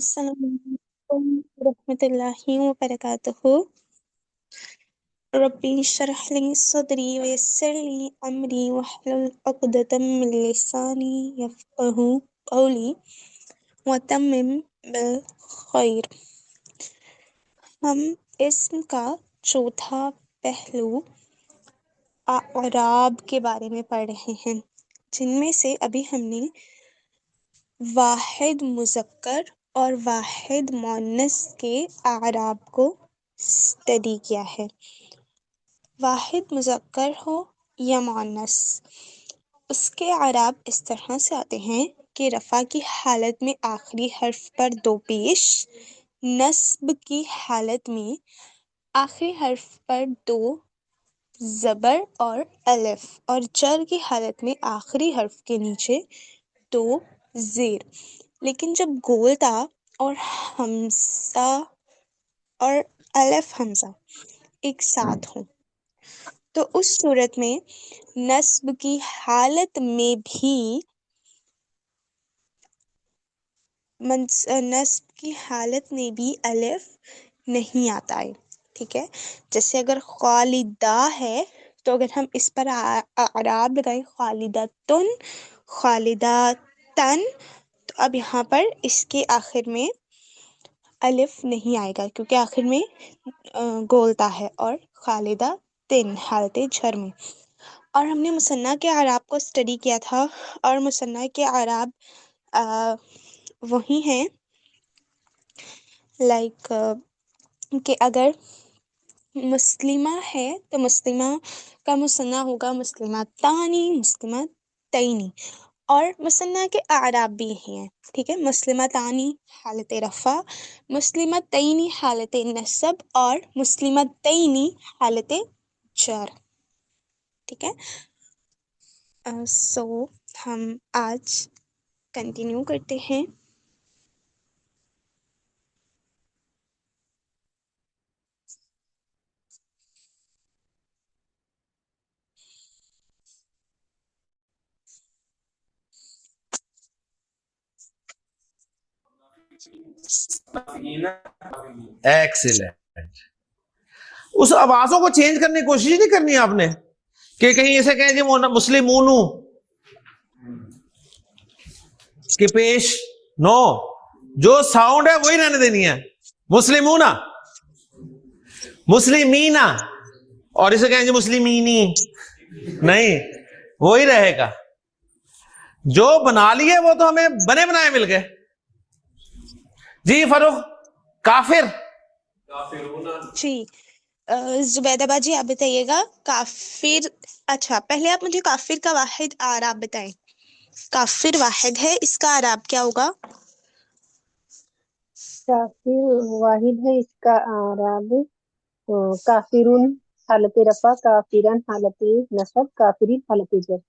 السلام علیکم ورحمۃ اللہ وبرکاتہ. ربی اشرح لی صدری ویسر لی امری واحلل عقدۃ من لسانی یفقہوا قولی وتمم بالخیر. ہم اسم کا چوتھا پہلو اعراب کے بارے میں پڑھ رہے ہیں، جن میں سے ابھی ہم نے واحد مذکر اور واحد مؤنث کے اعراب کو اسٹڈی کیا ہے. واحد مذکر ہو یا مؤنث، اس کے اعراب اس طرح سے آتے ہیں کہ رفع کی حالت میں آخری حرف پر دو پیش، نصب کی حالت میں آخری حرف پر دو زبر اور الف، اور جر کی حالت میں آخری حرف کے نیچے دو زیر. لیکن جب گولتا اور حمزہ اور الف حمزہ ایک ساتھ ہوں تو اس صورت میں نصب کی حالت میں بھی الف نہیں آتا ہے. ٹھیک ہے، جیسے اگر خالدہ ہے تو اگر ہم اس پر اعراب لگائیں خالدتن، خالداتن، تو اب یہاں پر اس کے آخر میں الف نہیں آئے گا کیونکہ آخر میں گولتا ہے، اور خالدہ تن حالت جر میں. اور ہم نے مثنیٰ کے اعراب کو اسٹڈی کیا تھا، اور مثنیٰ کے اعراب وہی ہیں لائک کہ اگر مسلمہ ہے تو مسلمہ کا مثنیٰ ہوگا مسلمہ تانی، مسلمہ تینی. اور مثنیٰ کے اعراب بھی یہی ہیں. ٹھیک ہے، مسلمہ تانی حالت رفع، مسلمہ تینی حالت نصب، اور مسلمہ تینی حالت جر. ٹھیک ہے، سو ہم آج کنٹینیو کرتے ہیں. ایکسیلنٹ. اس آوازوں کو چینج کرنے کی کوشش نہیں کرنی آپ نے کہ کہیں ایسے کہیں جی مسلمون کہ پیش نو، جو ساؤنڈ ہے وہی رہنے دینی ہے. مسلمون، مسلمینا، اور اسے کہیں جی مسلمینی، نہیں، وہی رہے گا. جو بنا لیے وہ تو ہمیں بنے بنائے مل گئے. جی فاروق، کافر. جی زبیدہ باجی آپ بتائیے گا کافر. اچھا پہلے آپ مجھے کافر کا واحد اعراب بتائیں. کافر واحد ہے، اس کا اعراب کیا ہوگا؟ کافر واحد ہے، اس کا اعراب کافرون حالت رفع، کافرن حالت نصب، کافرین حالت جر.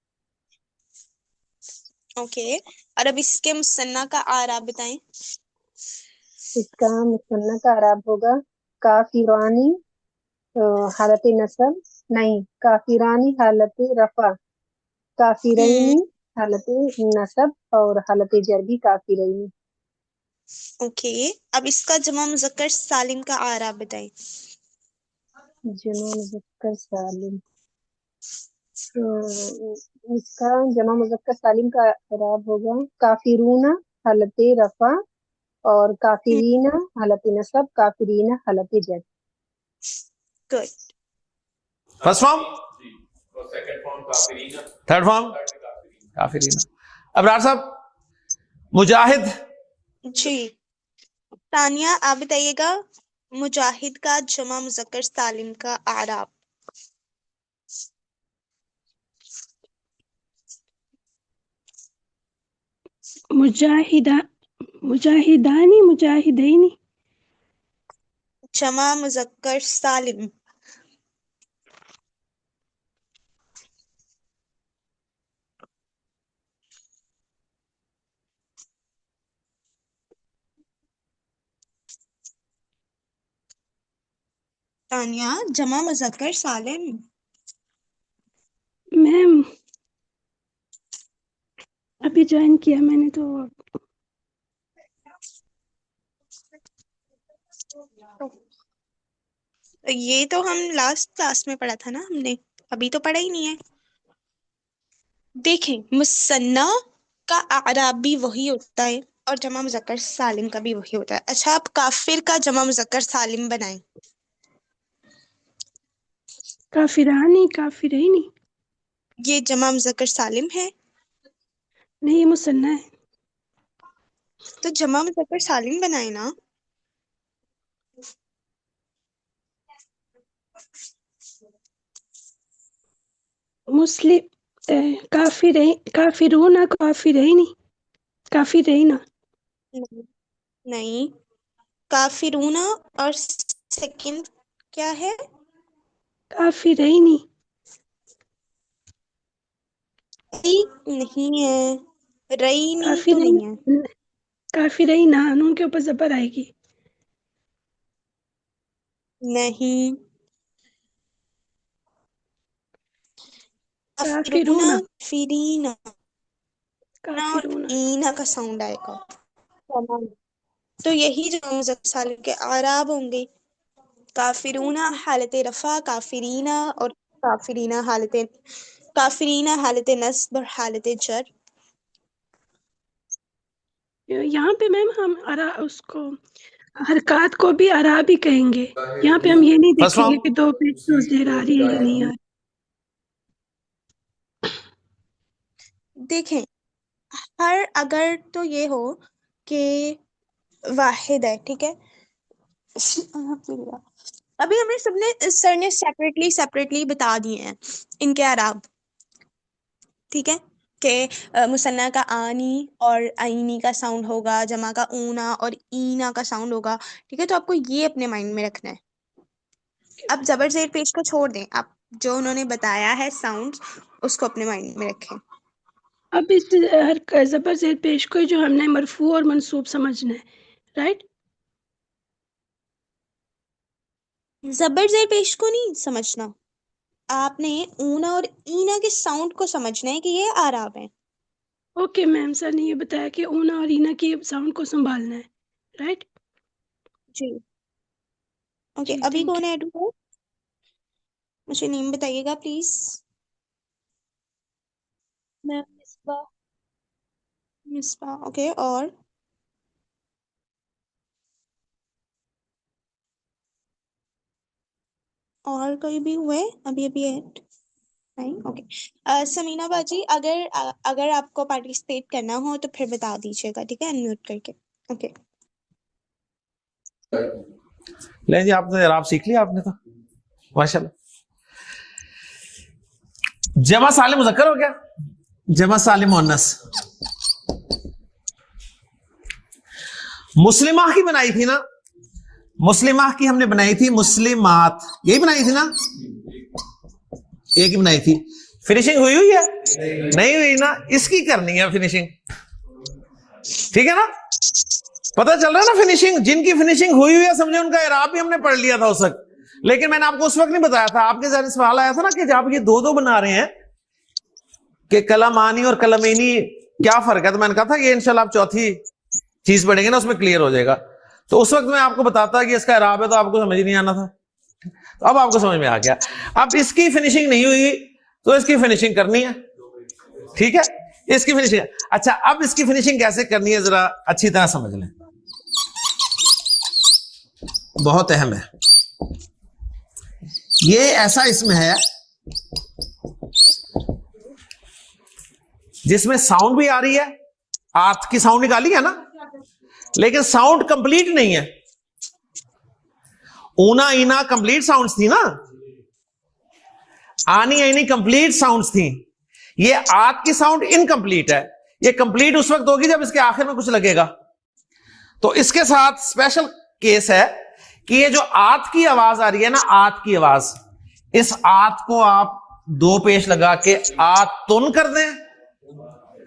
اوکے، اور اب اس کے مثنیٰ کا اعراب بتائیں. اس کا مثنیٰ کا اعراب ہوگا کافرانی حالت نصب، نہیں، کافرانی حالت رفع، کافرینی حالت نصب، اور حالت جر بھی کافرینی. اوکے، اب اس کا جمع مذکر سالم کا اعراب بتائیں. جمع مذکر سالم، اس کا جمع مذکر سالم کا اعراب ہوگا کافرون حالت رفع، اور کافرین حالت نصب، کافرین حالت جر. Good. First form, third form کافرین. ابرار صاحب، مجاہد. جی ثانیہ آپ بتائیے گا مجاہد کا جمع مذکر سالم کا اعراب. مجاہدانی، مجاہدینی. جمع مذکر سالم. ثانیہ جمع مذکر سالم. میم ابھی جوائن کیا میں نے تو یہ تو ہم لاسٹ کلاس میں پڑھا تھا نا ہم نے، ابھی تو پڑھا ہی نہیں ہے. دیکھیں مثنیٰ کا اعراب بھی وہی ہوتا ہے اور جمع مذکر سالم کا بھی وہی ہوتا ہے. اچھا آپ کافر کا جمع مذکر سالم بنائیں. کافرانی کافرینی. یہ جمع مذکر سالم ہے نہیں یہ مثنیٰ ہے. تو جمع مذکر سالم بنائیں نا. مسلم کافرون کافرینی کافرینا. نہیں کافرون اور سیکنڈ کیا ہے؟ کافرینی. نہیں ہے، رئی تو کافرین نہیں ہے. کافرینا نون کے اوپر زبر آئے گی. نہیں کافرون کافرون فرینا اور کافرون. اینا کا ساؤنڈ آئے گا. تو یہی جمع مذکر سالم کے اعراب ہوں گے. کافرون حالت رفع، کافرینا اور کافرینا حالت نصب اور حالت جر. یہاں پہ میم ہم اس کو حرکات کو بھی اعراب ہی کہیں گے. یہاں پہ ہم یہ نہیں فرسٹ دیکھیں گے فارم کہ دو پیش تو زیر آ رہی ہے یا نہیں آ رہی. دیکھیں ہر اگر تو یہ ہو کہ واحد ہے، ٹھیک ہے. ابھی ہمیں سب نے سر نے سیپریٹلی بتا دیے ہیں ان کے اعراب، ٹھیک ہے، کہ مثنیٰ کا آنی اور آئینی کا ساؤنڈ ہوگا، جمع کا اونا اور اینا کا ساؤنڈ ہوگا، ٹھیک ہے. تو آپ کو یہ اپنے مائنڈ میں رکھنا ہے. اب زبر زیر پیش کو چھوڑ دیں، آپ جو انہوں نے بتایا ہے ساؤنڈ اس کو اپنے مائنڈ میں رکھیں. اب اس ہر زبر زیر پیش کو جو ہم نے مرفوع اور منصوب سمجھنا ہے، رائٹ. زبر زیر پیش کو نہیں سمجھنا، آپ نے اونا اور اینا کے ساؤنڈ کو سمجھنا ہے کہ یہ اعراب ہیں. اوکے میم، سر نے یہ بتایا کہ اونا اور اینا کی ساؤنڈ کو سنبھالنا ہے، رائٹ. جی اوکے. جی ابھی تھینک کون یو. ایڈ ہوا؟ مجھے نیم بتائیے گا please. Ma'am Misbah. Misbah. Okay. اور کوئی بھی ہوئے ابھی ایڈ نہیں؟ اوکے. سمینا باجی اگر آپ کو پارٹیسپیٹ کرنا ہو تو پھر بتا دیجیے گا، ٹھیک ہے، انمیوٹ کر کے. اوکے. لیں جی آپ نے اعراب سیکھ لیا آپ نے تو ماشاء اللہ. جمع سالم مذکر ہو گیا، جمع سالم مؤنث. مسلمہ کی بنائی تھی نا، مسلمہ کی ہم نے بنائی تھی مسلمات، یہی بنائی تھی نا، ایک ہی بنائی تھی. فنیشنگ ہوئی ہے؟ نہیں ہوئی نا، اس کی کرنی ہے فنیشنگ، ٹھیک ہے نا. پتہ چل رہا ہے نا فنیشنگ. جن کی فنیشنگ ہوئی ہے سمجھے ان کا اعراب بھی ہم نے پڑھ لیا تھا اس وقت، لیکن میں نے آپ کو اس وقت نہیں بتایا تھا. آپ کے ذہن سوال آیا تھا نا کہ جب یہ دو بنا رہے ہیں کہ کلمانی اور کلمینی کیا فرق ہے، تو میں نے کہا تھا یہ انشاءاللہ آپ چوتھی چیز پڑھیں گے نا اس میں کلیئر ہو جائے گا. تو اس وقت میں آپ کو بتاتا کہ اس کا اعراب ہے تو آپ کو سمجھ نہیں آنا تھا. تو اب آپ کو سمجھ میں آ گیا. اب اس کی فنیشنگ نہیں ہوئی تو اس کی فنیشنگ کرنی ہے، ٹھیک ہے، اس کی فنیشنگ. اچھا اب اس کی فنیشنگ کیسے کرنی ہے ذرا اچھی طرح سمجھ لیں، بہت اہم ہے. یہ ایسا اسم ہے جس میں ساؤنڈ بھی آ رہی ہے، آت کی ساؤنڈ نکالی ہے نا، لیکن ساؤنڈ کمپلیٹ نہیں ہے. اونا اینا کمپلیٹ ساؤنڈز تھی نا، آنی اینی کمپلیٹ ساؤنڈز تھیں. یہ آت کی ساؤنڈ انکمپلیٹ ہے. یہ کمپلیٹ اس وقت ہوگی جب اس کے آخر میں کچھ لگے گا. تو اس کے ساتھ اسپیشل کیس ہے کہ یہ جو آت کی آواز آ رہی ہے نا، آت کی آواز، اس آت کو آپ دو پیش لگا کے آتن کر دیں،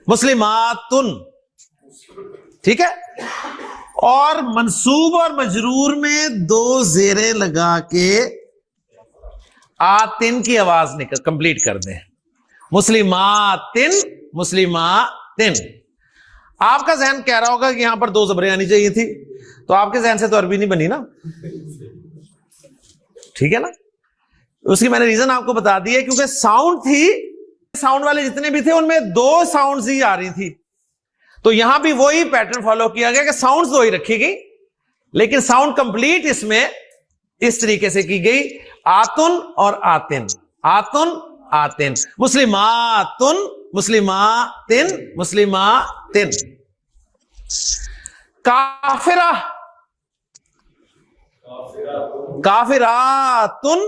مسلماتن، ٹھیک ہے، اور منصوب اور مجرور میں دو زیریں لگا کے آتن کی آواز کمپلیٹ کر دیں، مسلماتن مسلماتن. آپ کا ذہن کہہ رہا ہوگا کہ یہاں پر 2 زبریں آنی چاہیے تھی، تو آپ کے ذہن سے تو عربی نہیں بنی نا، ٹھیک ہے نا؟ اس کی میں نے ریزن آپ کو بتا دی ہے، کیونکہ ساؤنڈ تھی، ساؤنڈ والے جتنے بھی تھے ان میں 2 ساؤنڈز ہی آ رہی تھی، تو یہاں بھی وہی پیٹرن فالو کیا گیا کہ ساؤنڈز 2 ہی رکھی گئی، لیکن ساؤنڈ کمپلیٹ اس میں اس طریقے سے کی گئی، آتن اور آتن، آتن آتن، مسلماتن مسلماتن مسلماتن، کافرہ کافراتن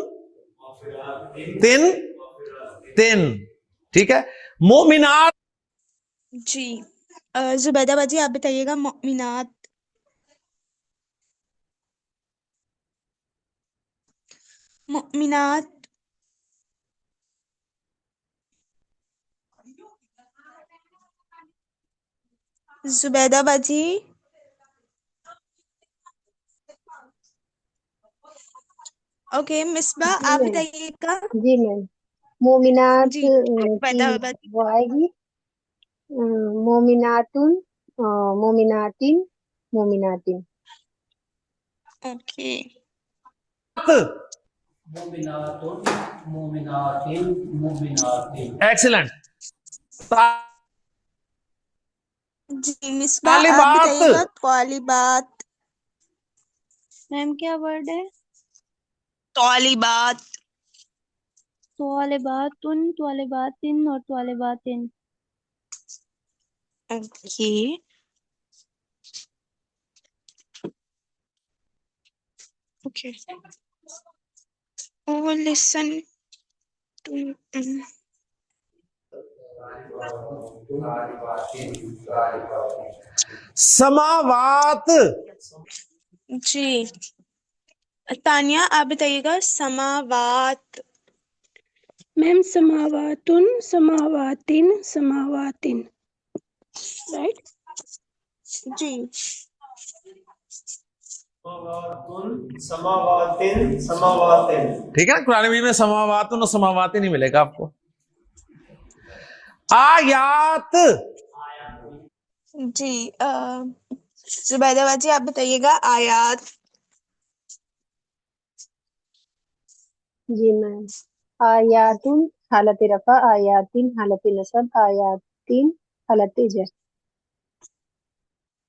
تن تن، ٹھیک ہے؟ مومنات، جی زبیدہ باجی آپ بتائیے گا مؤمنات، مؤمنات، زبیدہ باجی، اوکے مصباح جی آپ میم، بتائیے گا، جی میم، مومنات جی کی زبیدہ باجی، وہ آئے گی مومناتن، مومناتن، مومناتن، اوکے ایکسلنٹ، جی مصباح آپ طالبات، بتائیے گا طالبات، میم کیا ورڈ ہے؟ طالبات، طالباتن، طالباتن اور طالباتن. Okay okay Oh, listen to سماوات، جی تانیہ آپ بتائیے گا سماوات، میم سماواتن سماواتن سماواتن، رائٹ؟ جی سماواتن سماواتن، ٹھیک ہے نا؟ قرآن مجید میں سماوات و سماوات نہیں ملے گا آپ کو. آیات، جی زبیدہ باجی آپ بتائیے گا آیات، جی میم، آیاتن حالت رفع، آیاتن حالت نصب، آیاتن حالت جر.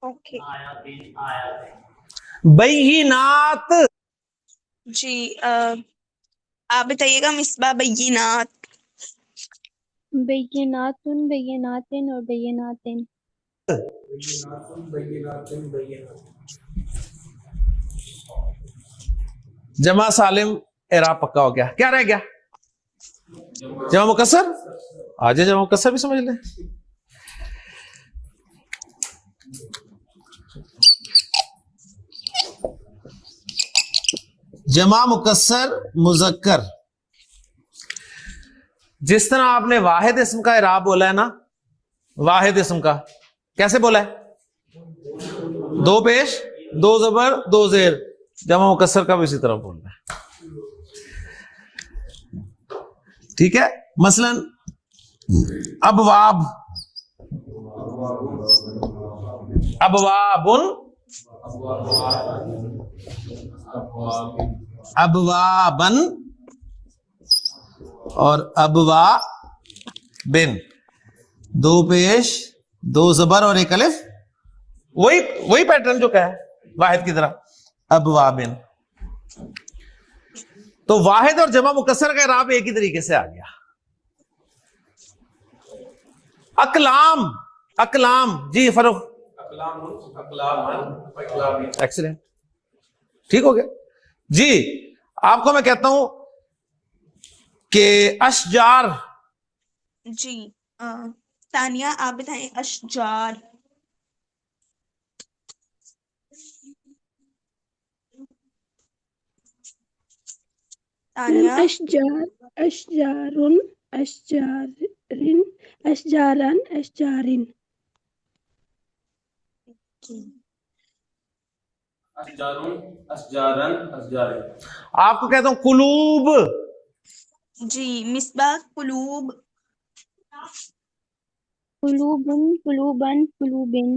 اوکے بینات، جی آپ بتائیے گا مصباح بینات، بیناتن، بیناتن اور بیناتن. جمع سالم اعراب پکا ہو گیا. کیا رہ گیا؟ جمع مکسر، آج جمع مکسر بھی سمجھ لیں. جمع مکسر مذکر، جس طرح آپ نے واحد اسم کا اعراب بولا ہے نا، واحد اسم کا کیسے بولا ہے؟ 2 پیش 2 زبر 2 زیر، جمع مکسر کا بھی اسی طرح بولنا ہے، ٹھیک ہے؟ مثلا ابواب، ابوابن، ابوابن اور ابوابن، 2 پیش 2 زبر اور 1 الف، وہی پیٹرن جو کہ ہے واحد کی طرح، ابوابن. تو واحد اور جمع مکسر کا اعراب ایک ہی طریقے سے آ گیا. اقلام، اقلام، جی فروخ، ایکسلنٹ، ٹھیک ہو گیا. جی آپ کو میں کہتا ہوں کہ اشجار، جی تانیہ آپ بتائیں اشجار، میم تانیہ اشجار، اشجارن، اشجارن، اشجارن، اشجارن. آپ کو کہتا ہوں قلوب، جی مصباح قلوب، قلوبن قلوبن قلوبن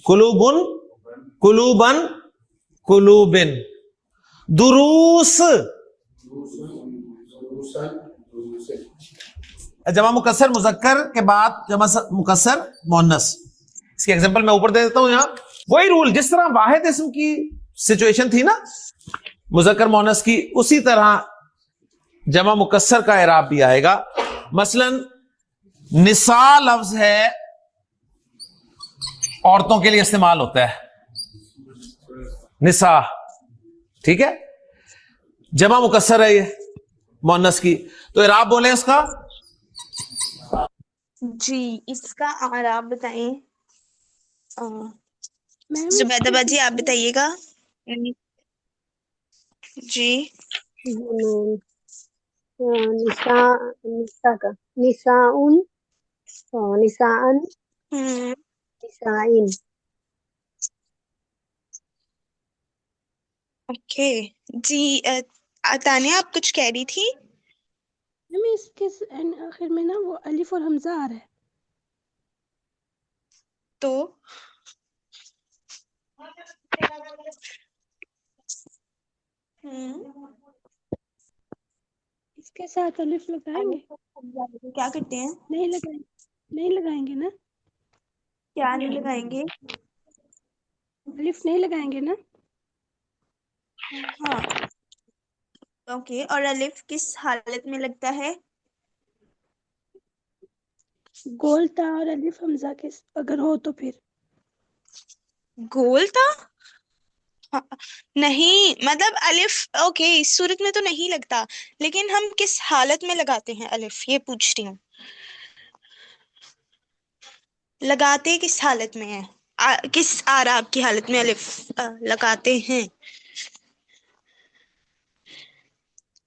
قلوبن قلوبن قلوبن. دروس جمع مکسر مذکر کے بعد جمع مکسر مؤنث. اس کی ایگزامپل میں اوپر دے دیتا ہوں. یہاں وہی رول جس طرح واحد اسم کی سچویشن تھی نا مذکر مؤنث کی, اسی طرح جمع مکسر کا اعراب بھی آئے گا. مثلا نساء لفظ ہے عورتوں کے لیے استعمال ہوتا ہے, نساء, ٹھیک ہے, جمع مکسر ہے یہ مؤنث کی, تو اعراب بولیں اس کا. جی اس کا اعراب بتائیں. میم زبیدہ باجی آپ بتائیے گا. جی نساء نساء کا نساؤن نساءن ہوں نسائن. اوکے جی. تانیہ آپ کچھ کہہ رہی تھی. میم اس کے آخر میں نا وہ الف اور حمزہ آ رہا ہے. تو اس کے ساتھ الف لگائیں گے؟ کیا کرتے ہیں؟ نہیں لگائیں گے نا, کیا نہیں لگائیں گے؟ الف نہیں لگائیں گے نا. ہاں اوکے. اور الف کس حالت میں لگتا ہے؟ گول تا اور الف حمزہ کے اگر ہو تو پھر گول تھا نہیں, مطلب الف اوکے اس صورت میں تو نہیں لگتا, لیکن ہم کس حالت میں لگاتے ہیں الف یہ پوچھ رہی ہوں. لگاتے کس حالت میں ہے, کس اعراب کی حالت میں الف لگاتے ہیں؟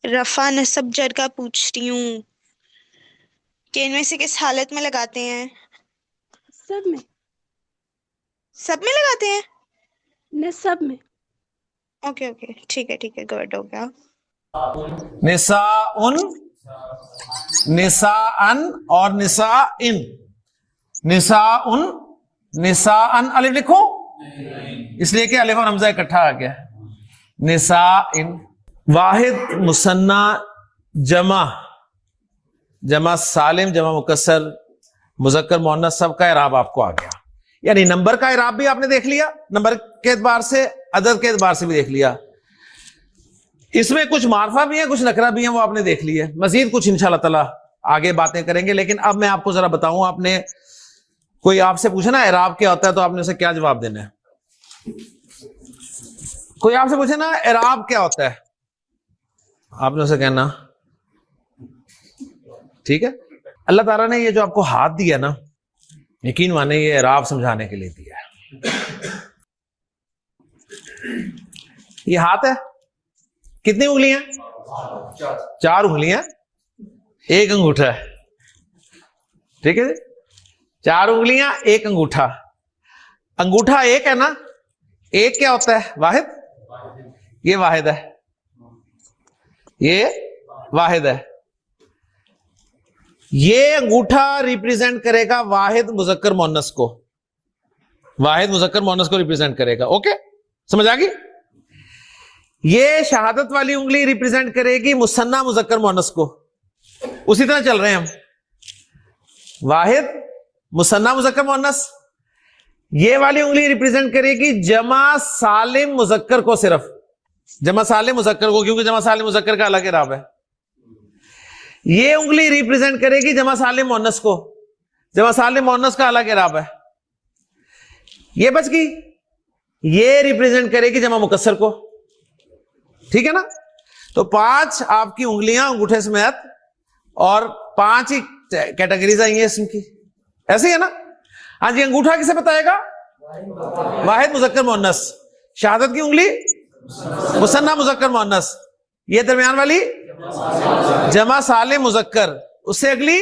رفع نصب جر کا پوچھ رہی ہوں کہ ان میں سے کس حالت میں لگاتے ہیں؟ سب سب میں لگاتے ہیں. نہ سب میں. اوکے اوکے ٹھیک ہے گڈ ہو گیا. نساءن نساءن اور نسائن. نساءن نساءن الف لکھو اس لیے کہ الف اور حمزہ اکٹھا آ گیا. نسائن واحد مثنی جمع سالم جمع مکسر مذکر مؤنث سب کا اعراب آپ کو آ گیا. یعنی نمبر کا اعراب بھی آپ نے دیکھ لیا, نمبر کے اعتبار سے, عدد کے اعتبار سے بھی دیکھ لیا. اس میں کچھ معرفہ بھی ہیں کچھ نکرہ بھی ہیں, وہ آپ نے دیکھ لی ہے. مزید کچھ انشاءاللہ تعالی آگے باتیں کریں گے, لیکن اب میں آپ کو ذرا بتاؤں. آپ نے کوئی آپ سے پوچھا نا اعراب کیا ہوتا ہے, تو آپ نے اسے کیا جواب دینا ہے؟ کوئی آپ سے پوچھے نا اعراب کیا ہوتا ہے, آپ نے اسے کہنا ٹھیک ہے. اللہ تعالیٰ نے یہ جو آپ کو ہاتھ دیا نا, یقین مانے یہ اعراب سمجھانے کے لیے دیا ہے. یہ ہاتھ ہے, کتنی انگلیاں؟ 4 انگلیاں, 1 انگوٹھا ہے, ٹھیک ہے. 4 انگلیاں 1 انگوٹھا. انگوٹھا 1 ہے نا, 1 کیا ہوتا ہے؟ واحد. یہ واحد ہے, یہ واحد ہے. یہ انگوٹھا ریپریزنٹ کرے گا واحد مذکر مؤنث کو, واحد مذکر مؤنث کو ریپریزنٹ کرے گا. اوکے سمجھ آ گئی. یہ شہادت والی انگلی ریپریزنٹ کرے گی مثنی مذکر مؤنث کو. اسی طرح چل رہے ہیں ہم, واحد مثنی مذکر مؤنث. یہ والی انگلی ریپریزنٹ کرے گی جمع سالم مذکر کو, صرف جمع سالم مذکر کو, کیونکہ جمع سالم مذکر کا الگ اعراب ہے. یہ انگلی ریپریزنٹ کرے گی جمع سالم مؤنث کو, جمع سالم مؤنث کا الگ اعراب ہے. یہ بچ گئی, یہ ریپریزنٹ کرے گی جمع مکسر کو, ٹھیک ہے نا. تو 5 آپ کی انگلیاں انگوٹھے سمیت, اور 5 ہی کیٹیگریز آئی ہیں اسم کی, ایسے ہی ہے نا. ہاں جی, انگوٹھا کسے بتائے گا؟ واحد مذکر مؤنث. شہادت کی انگلی مثنی مذکر مؤنث. یہ درمیان والی جمع سالم مذکر, اس سے اگلی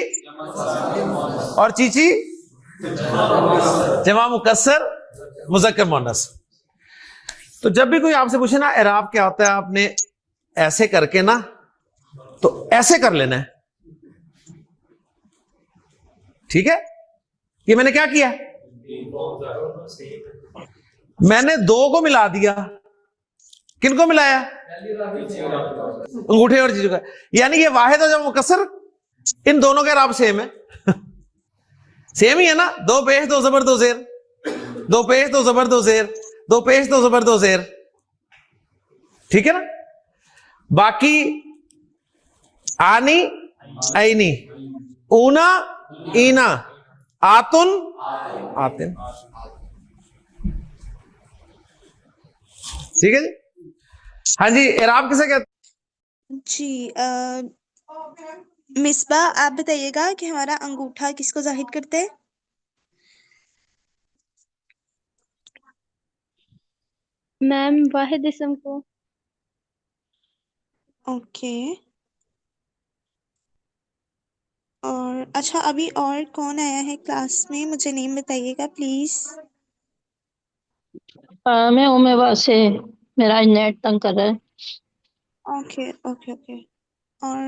اور چیچی جمع مکسر مذکر مؤنث. تو جب بھی کوئی آپ سے پوچھے نا اعراب کیا ہوتا ہے، آپ نے ایسے کر کے نا تو ایسے کر لینا ہے. ٹھیک ہے، یہ میں نے کیا کیا، میں نے دو کو ملا دیا. کن کو ملایا؟ انگوٹھے اور چیزوں کا. یعنی یہ واحد اور جمع مکسر ان دونوں کے اعراب سیم ہے. سیم ہی ہے نا، دو پیش دو زبر دو زیر، دو پیش دو زبر دو زیر، دو پیش دو زبر دو زیر. ٹھیک ہے نا. باقی آنی اینی، اونا اینا، آتن آتن. ٹھیک ہے جی. ہاں جی، اعراب کسے کہتے؟ جی مصباح آپ بتائیے گا کہ ہمارا انگوٹھا کس کو ظاہر کرتے ہیں؟ میم واحد اسم کو. اوکے. اور اچھا، ابھی اور کون آیا ہے کلاس میں؟ مجھے نیم بتائیے گا پلیز. میں امیبا سے، میرا نیٹ تنگ کر رہا ہے. Okay okay okay. اور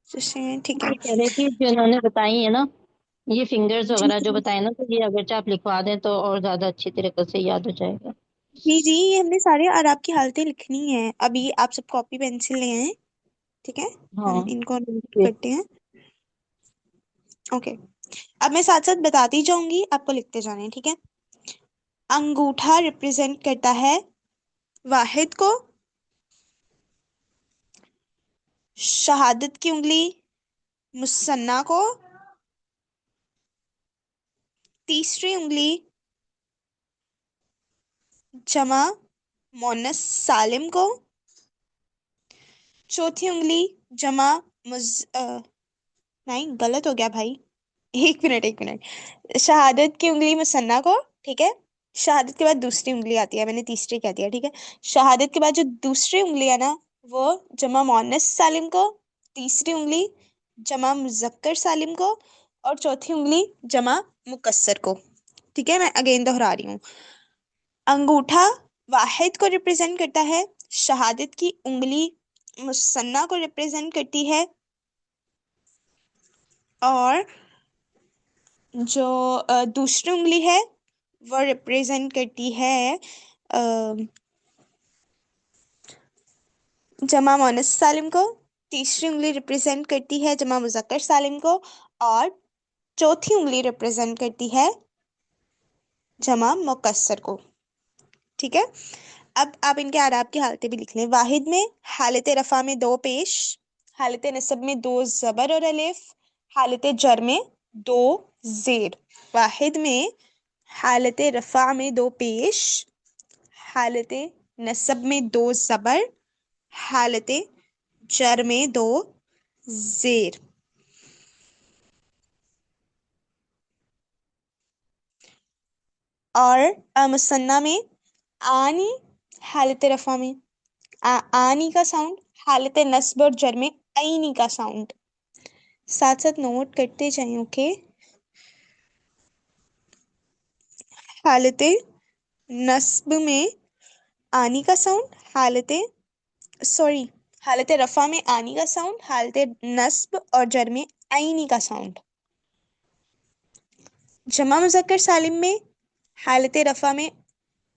ٹھیک ہے. یہ کہہ رہی تھی جو انہوں نے بتائی ہے نا، یہ فنگرز وغیرہ جو بتائے نا، تو یہ اگرچہ آپ لکھوا دیں تو اور زیادہ اچھی طریقے سے یاد ہو جائے گا. جی جی، یہ ہم نے سارے اعراب کی حالتیں لکھنی ہیں. ابھی آپ سب کاپی پینسل لے آئیں. ٹھیک ہے، ہاں ہم ان کو نوٹ کرتے ہیں. اوکے، اب میں ساتھ ساتھ بتاتی جاؤں گی، آپ کو لکھتے جانا ہے. ٹھیک ہے. انگوٹھا ریپرزینٹ کرتا ہے واحد کو، شہادت کی انگلی مثنیٰ کو، تیسری انگلی جمع مؤنث سالم کو، چوتھی انگلی جمع نہیں، غلط ہو گیا بھائی، ایک منٹ. شہادت کی انگلی مثنیٰ کو. ٹھیک ہے، شہادت کے بعد دوسری انگلی آتی ہے، میں نے تیسری کہہ دیا. ٹھیک ہے، شہادت کے بعد جو دوسری انگلی ہے نا وہ جمع مؤنث سالم کو، تیسری انگلی جمع مذکر سالم کو، اور چوتھی انگلی جمع مکسر کو. ٹھیک ہے، میں اگین دہرا رہی ہوں. انگوٹھا واحد کو ریپرزینٹ کرتا ہے، شہادت کی انگلی مثنیٰ کو ریپرزینٹ کرتی ہے، اور جو دوسری انگلی ہے وہ ریپرزینٹ کرتی ہے جمع مؤنث سالم کو، تیسری انگلی ریپرزینٹ کرتی ہے جمع مذکر سالم کو، اور چوتھی انگلی ریپرزینٹ کرتی ہے جمع مکسر کو. ٹھیک ہے، اب آپ ان کے اعراب کی حالتیں بھی لکھ لیں. واحد میں حالت رفع میں دو پیش، حالت نصب میں دو زبر اور الف، حالت جر میں دو زیر. واحد میں حالت رفع میں دو پیش، حالت نصب میں دو زبر، حالت جر میں دو زیر. اور مثنیٰ میں آنی حالت رفع میں آنی کا ساؤنڈ، حالت نصب اور جر میں عینی کا ساؤنڈ. ساتھ ساتھ نوٹ کرتے جائیں. اوکے، حالت نصب میں آنی کا ساؤنڈ، حالت رفع میں آنی کا ساؤنڈ، حالت نصب اور جر میں عینی کا ساؤنڈ. جمع مذکر سالم میں حالت رفع میں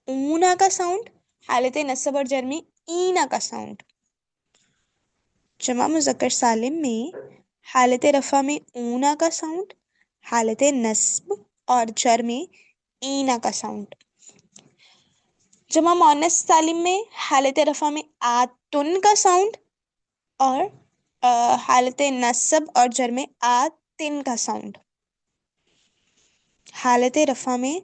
اونا کا ساؤنڈ، حالت نصب اور جر میں اینا کا ساؤنڈ. جمع مذکر سالم میں حالت رفع میں اونا کا ساؤنڈ، حالت نصب اور جر میں اینا کا ساؤنڈ. جمع مؤنث سالم میں حالت رفع میں آتن کا ساؤنڈ، اور حالت نصب اور جر میں آتن کا ساؤنڈ. حالت رفع میں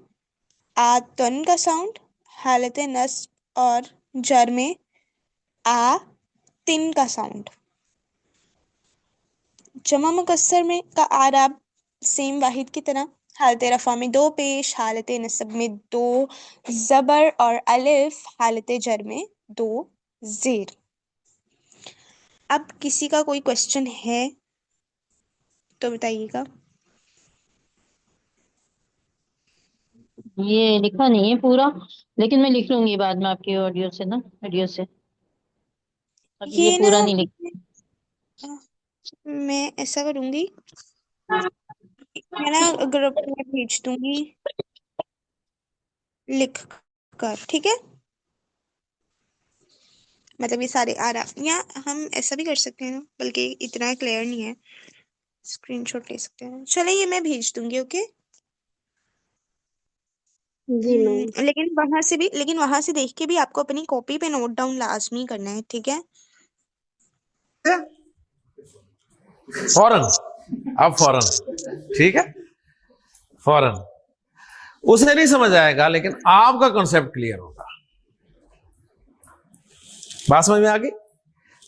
آتن کا ساؤنڈ، حالت نصب اور جر میں آتن کا ساؤنڈ. جمع مکسر میں کا اعراب سیم واحد کی طرح، حالت رفع میں دو پیش، حالت نصب میں دو زبر اور الف، حالت جر میں دو زیر. اب کسی کا کوئی کوشچن ہے تو بتائیے گا. یہ لکھا نہیں ہے پورا، لیکن میں لکھ لوں گی بعد میں آپ کی آڈیو سے نا، ویڈیو سے. اب یہ یہ پورا نا نہیں لکھ. میں ایسا کروں گی، میں نا گروپ میں بھیج دوں گی لکھ کر، ٹھیک ہے؟ مطلب یہ سارے آراف، یا ہم ایسا بھی کر سکتے ہیں، بلکہ اتنا کلیئر نہیں ہے، اسکرین شاٹ لے سکتے ہیں. چلیں یہ میں بھیج دوں گی، اوکے؟ جی میم. لیکن وہاں سے دیکھ کے بھی آپ کو اپنی کاپی پہ نوٹ ڈاؤن لازمی کرنا ہے، ٹھیک ہے؟ فوراً، اب فوراً، ٹھیک ہے، فوراً. اسے نہیں سمجھ آئے گا لیکن آپ کا کانسیپٹ کلیئر ہوگا. بات سمجھ میں آ گئی؟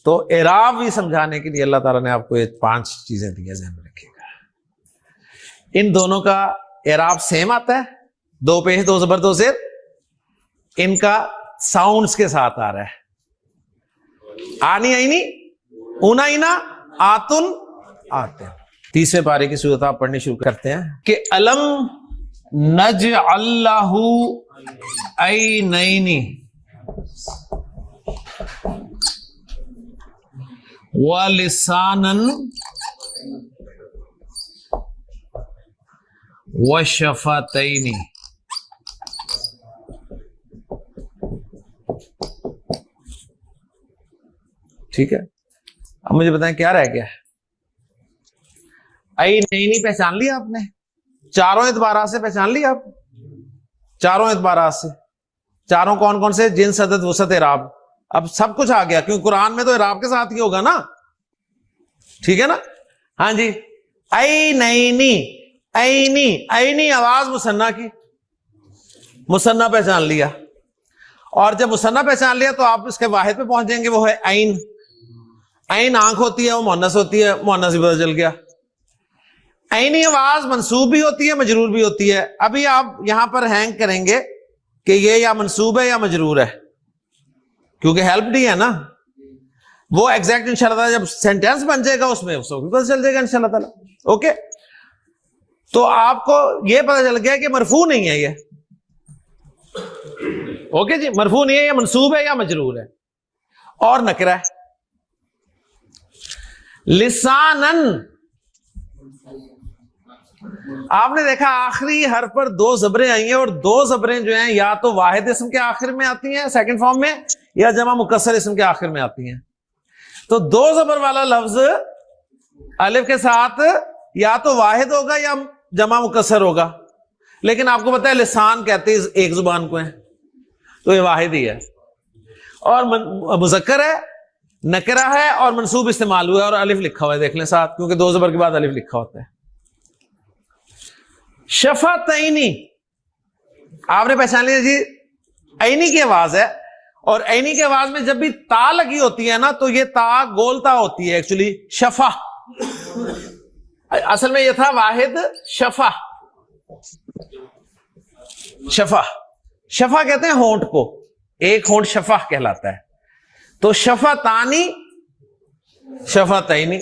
تو اعراب بھی سمجھانے کے لیے اللہ تعالیٰ نے آپ کو یہ 5 چیزیں دی ہیں، ذہن میں رکھیے گا. ان دونوں کا اعراب سیم آتا ہے، 2 پیش 2 زبر 2 زیر. ان کا ساؤنڈز کے ساتھ آ رہا ہے، آنی آئینی، اونا اینا، آتن آتے. 30ویں پارے کی صورت آپ پڑھنی شروع کرتے ہیں کہ الم نجعل لہ عینین ولسانا وشفتین. ٹھیک ہے، اب مجھے بتائیں کیا رہ گیا؟ عینین پہچان لیا آپ نے؟ چاروں اعتبارات سے پہچان لیا آپ؟ چاروں اعتبارات سے. چاروں کون کون سے؟ جنس، عدد، وسعت، اعراب. اب سب کچھ آ گیا، کیونکہ قرآن میں تو اعراب کے ساتھ ہی ہوگا نا. ٹھیک ہے نا؟ ہاں جی. عینینی، عینی، عینی آواز مثنیٰ کی، مثنیٰ پہچان لیا. اور جب مثنیٰ پہچان لیا تو آپ اس کے واحد پہ پہنچ جائیں گے، وہ ہے عین. عین آنکھ ہوتی ہے، وہ مؤنث ہوتی ہے، مؤنث بھی پتہ چل گیا. عینی آواز منصوب بھی ہوتی ہے، مجرور بھی ہوتی ہے. ابھی آپ یہاں پر ہینگ کریں گے کہ یہ یا منصوب ہے یا مجرور ہے، کیونکہ ہیلپ نہیں ہے نا. وہ ایگزیکٹ انشاءاللہ تعالیٰ جب سینٹینس بن جائے گا اس میں اس کو بھی پتہ چل جائے گا انشاءاللہ تعالیٰ. اوکے، تو آپ کو یہ پتہ چل گیا کہ مرفوع نہیں ہے یہ. اوکے جی، مرفوع نہیں ہے، یہ منصوب ہے یا مجرور ہے اور نکرہ ہے. لسانن، آپ نے دیکھا آخری حرف پر 2 زبریں آئی ہیں، اور 2 زبریں جو ہیں یا تو واحد اسم کے آخر میں آتی ہیں سیکنڈ فارم میں، یا جمع مکسر اسم کے آخر میں آتی ہیں. تو 2 زبر والا لفظ الف کے ساتھ یا تو واحد ہوگا یا جمع مکسر ہوگا. لیکن آپ کو پتا ہے لسان کہتے ہیں ایک زبان کو ہے، تو یہ واحد ہی ہے. اور مذکر ہے، نکرہ ہے، اور منصوب استعمال ہوا ہے، اور الف لکھا ہوا ہے، دیکھ لیں ساتھ، کیونکہ 2 زبر کے بعد الف لکھا ہوتا ہے. شفتینی، آپ نے پہچان لیا جی، عینی کی آواز ہے، اور عینی کی آواز میں جب بھی تا لگی ہوتی ہے نا تو یہ تا گولتا ہوتی ہے. ایکچولی شفا، اصل میں یہ تھا واحد شفا. شفا، شفا کہتے ہیں ہونٹ کو، ایک ہونٹ شفا کہلاتا ہے. تو شفتانی، شفتینی،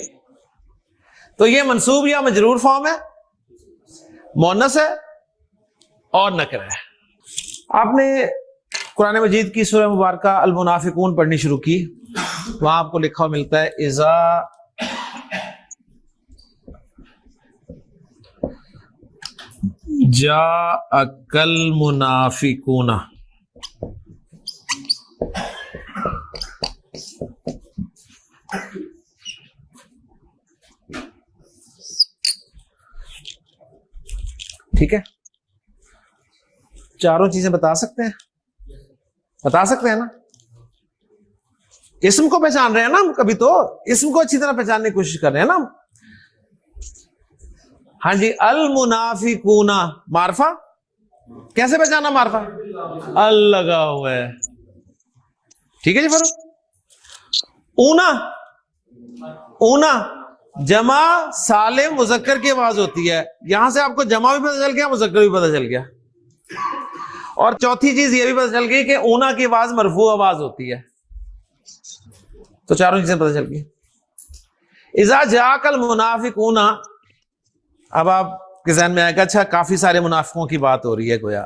تو یہ منصوب یا مجرور فارم ہے، مؤنث ہے اور نکرہ ہے. آپ نے قرآن مجید کی سورہ مبارکہ المنافقون پڑھنی شروع کی، وہاں آپ کو لکھا ہوا ملتا ہے اذا جاءک المنافقون. ٹھیک ہے، چاروں چیزیں بتا سکتے ہیں، بتا سکتے ہیں نا؟ اسم کو پہچان رہے ہیں نا ہم، کبھی تو اسم کو اچھی طرح پہچاننے کی کوشش کر رہے ہیں نا ہم. ہاں جی، المنافقون معرفہ کیسے پہچانا؟ معرفہ ال لگا ہوا ہے. ٹھیک ہے جی. فرق اونا، اونا جمع سالم مذکر کی آواز ہوتی ہے، یہاں سے آپ کو جمع بھی پتہ چل گیا، مذکر بھی پتہ چل گیا. اور چوتھی چیز یہ بھی پتہ چل گئی کہ اونا کی آواز مرفوع آواز ہوتی ہے. تو چاروں چیزیں پتہ چل گئی. اذا جاءک المنافقون، اب آپ کے ذہن میں آئے گا اچھا کافی سارے منافقوں کی بات ہو رہی ہے گویا،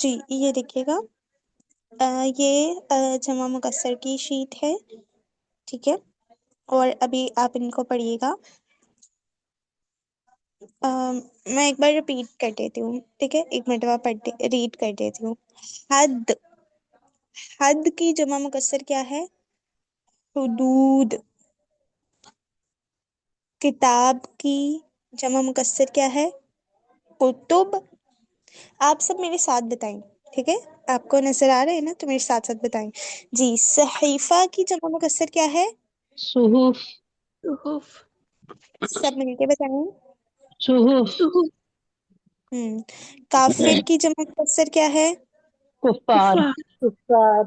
جی یہ دیکھیے گا، یہ جمع مکسر کی شیٹ ہے، ٹھیک ہے، اور ابھی آپ ان کو پڑھیے گا۔ میں ایک بار ریپیٹ کر دیتی ہوں، ٹھیک ہے، ایک مرتبہ ریڈ کر دیتی ہوں۔ حد، حد کی جمع مکسر کیا ہے؟ حدود۔ کتاب کی جمع مکسر کیا ہے؟ کتب۔ آپ سب میرے ساتھ بتائیں، ٹھیک ہے، آپ کو نظر آ رہے ہیں نا تو میرے ساتھ ساتھ بتائیں۔ جی صحیفہ کی جمع مکسر کیا ہے؟ صحف، صحف، سب مل کے بتائیں۔ صحف، صحف، کافر کی جمع مکسر کیا ہے؟ کفار، کفار، کفار،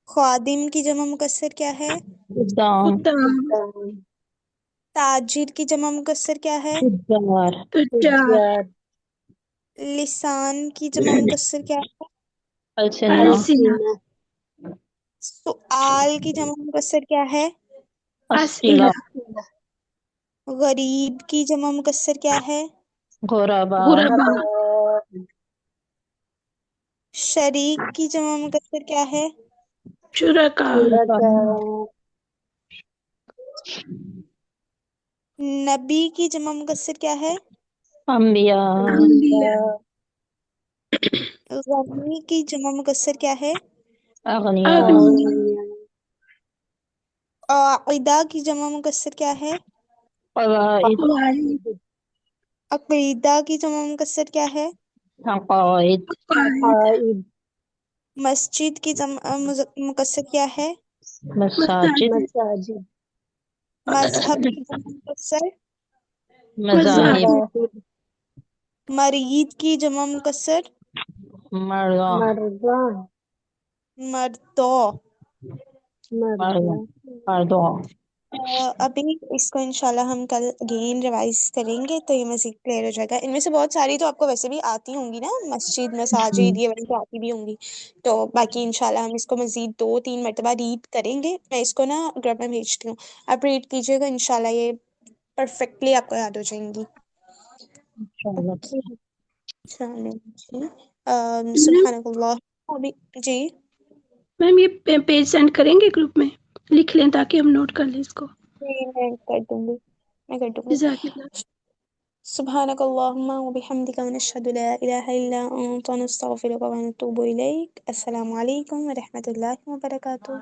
خادم کی جمع مکسر کیا ہے؟ خدام، خدام، خدام، تاجر کی جمع مکسر کیا ہے؟ تجار، تجار، تجار، لسان کی جمع مکسر کیا ہے؟ السنہ، السنہ، السنہ، سؤال کی جمع مکسر کیا ہے؟ اسئلہ، اسئلہ، غریب کی جمع مکسر کیا ہے؟ غربا، غربا، غرباء، شریک کی جمع مکسر کیا ہے؟ شرکا، شرکاء، نبی کی جمع مکسر کیا ہے؟ انبیاء، انبیاء، انبیاء، غنی کی جمع مکسر کیا ہے؟ اغنیاء، اغنیاء، اغنیاء، قاعدہ کی جمع مکسر کیا ہے؟ قواعد، قواعد، قواعد، عقیدہ کی جمع مکسر کیا ہے؟ عقائد، عقائد، عقائد، مسجد کی جمع مکسر کیا ہے؟ مساجد، مساجد، مساجد، مذہب کی جمع مکسر؟ مذاہب، مذاہب، مذاہب، مرید کی جمع مکسر؟ مرضا، مرضى، مردو۔ مرضا، مرضى، مردوں، ابھی اس کو انشاءاللہ ہم کل اگین ریوائز کریں گے تو یہ مزید کلیئر ہو جائے گا۔ ان میں سے بہت ساری تو آپ کو ویسے بھی آتی ہوں گی نا، مسجد، مساجد، یہ والی تو آتی بھی ہوں گی، تو باقی انشاءاللہ ہم اس کو مزید 2-3 مرتبہ ریڈ کریں گے۔ میں اس کو نا گروپ میں بھیجتی ہوں، آپ ریڈ کیجیے گا، انشاءاللہ یہ پرفیکٹلی آپ کو یاد ہو جائیں گی۔ انشاءاللہ۔ چلیں جی، میم سبحانک اللہ۔ ابھی جی میم یہ پیج سینڈ کریں گے گروپ میں، لکھ لیں تاکہ ہم نوٹ کر لیں اس کو۔ میں کر دوں گی، میں کر دوں گی۔ جزاک اللہ۔ سبحانك اللهم وبحمدك ونشهد لا إله إلا أنت نستغفرك ونتوب إليك۔ السلام عليكم ورحمة الله وبركاته۔